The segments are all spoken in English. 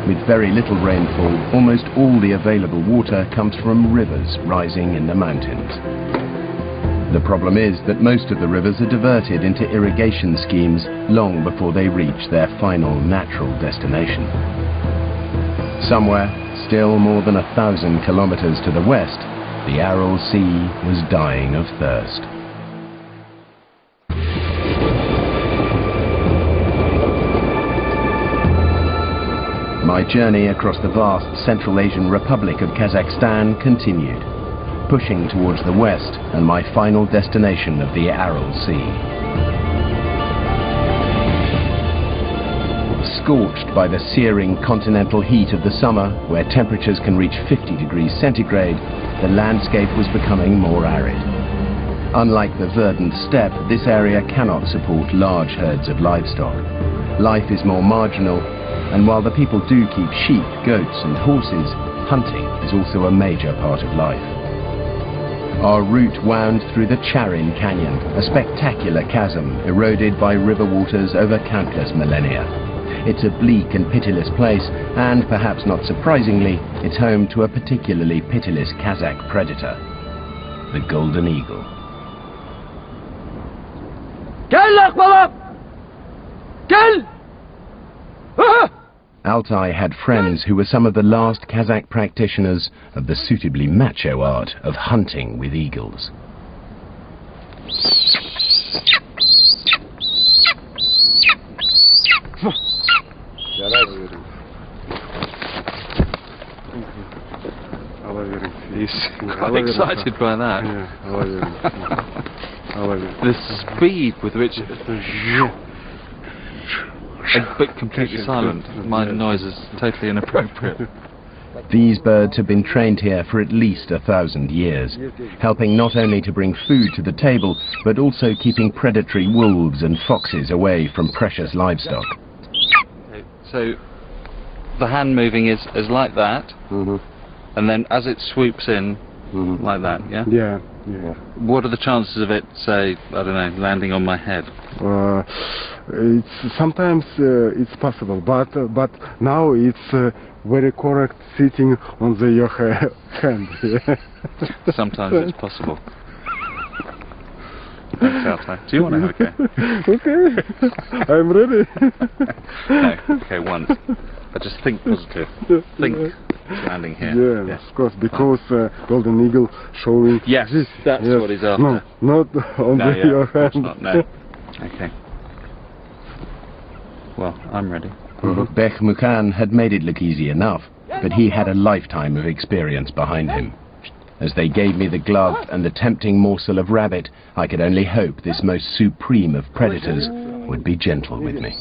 With very little rainfall, almost all the available water comes from rivers rising in the mountains. The problem is that most of the rivers are diverted into irrigation schemes long before they reach their final natural destination. Somewhere, still more than 1,000 kilometers to the west, the Aral Sea was dying of thirst. My journey across the vast Central Asian Republic of Kazakhstan continued, pushing towards the west and my final destination of the Aral Sea. Scorched by the searing continental heat of the summer, where temperatures can reach 50 degrees centigrade, the landscape was becoming more arid. Unlike the verdant steppe, this area cannot support large herds of livestock. Life is more marginal, and while the people do keep sheep, goats and horses, hunting is also a major part of life. Our route wound through the Charin Canyon, a spectacular chasm eroded by river waters over countless millennia. It's a bleak and pitiless place, and perhaps not surprisingly, it's home to a particularly pitiless Kazakh predator, the golden eagle. Altai had friends who were some of the last Kazakh practitioners of the suitably macho art of hunting with eagles. He's quite excited by that. The speed with which but completely silent. My noise is totally inappropriate. These birds have been trained here for at least 1,000 years, helping not only to bring food to the table, but also keeping predatory wolves and foxes away from precious livestock. So the hand moving is like that, and then as it swoops in, like that, yeah? Yeah. What are the chances of it, say, I don't know, landing on my head? Sometimes it's possible, but now it's very correct sitting on your hand. Sometimes it's possible. Thanks, Altai. Do you want to have a go? Okay, I'm ready. No, okay, once. But just think positive. Think it's landing here. Yes, of course, because golden eagle showing. Yes, this. That's what he's after. No, not on your hand. Not, no. Okay. Well, I'm ready. Bek Mukan had made it look easy enough, but he had a lifetime of experience behind him. As they gave me the glove and the tempting morsel of rabbit, I could only hope this most supreme of predators would be gentle with me.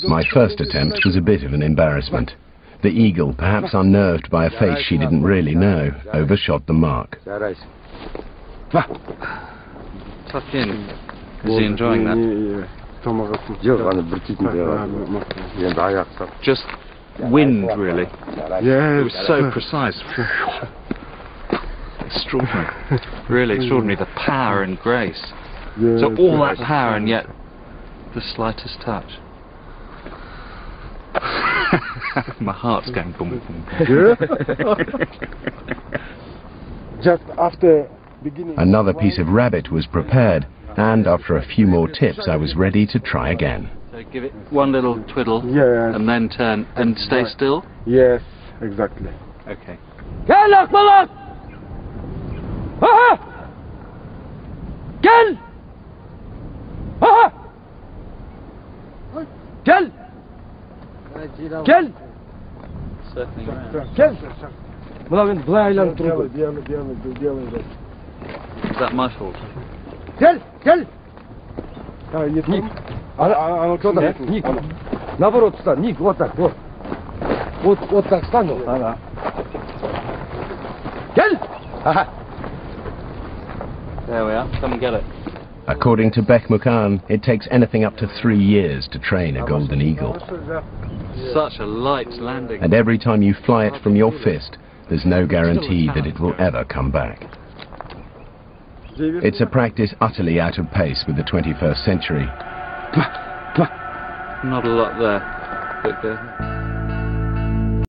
My first attempt was a bit of an embarrassment. The eagle, perhaps unnerved by a face she didn't really know, overshot the mark. Tuck in. Is he enjoying that? Just wind, really. Yes. It was so precise. Extraordinary. Really extraordinary. The power and grace. Yes. So all that power and yet the slightest touch. My heart's going boom, boom, boom. Just after beginning. Another piece of rabbit was prepared, and after a few more tips, I was ready to try again. So give it one little twiddle, yes, and then turn and stay still? Yes, exactly. Okay. Gel akbalar! Aha! Gel! Aha! Gel! Gel! Circling around. Gel! Buna ben былай aylanıp durun. Is that my fault? Gel! Gel! Ник. Ник. Наоборот встань. Ник, вот так, вот. Вот так встань. Ага. Gel! Aha! There we are. Come and get it. According to Bek Mukan, it takes anything up to 3 years to train a golden eagle. Such a light landing. And every time you fly it from your fist, there's no guarantee that it will ever come back. It's a practice utterly out of pace with the 21st century. Not a lot there, but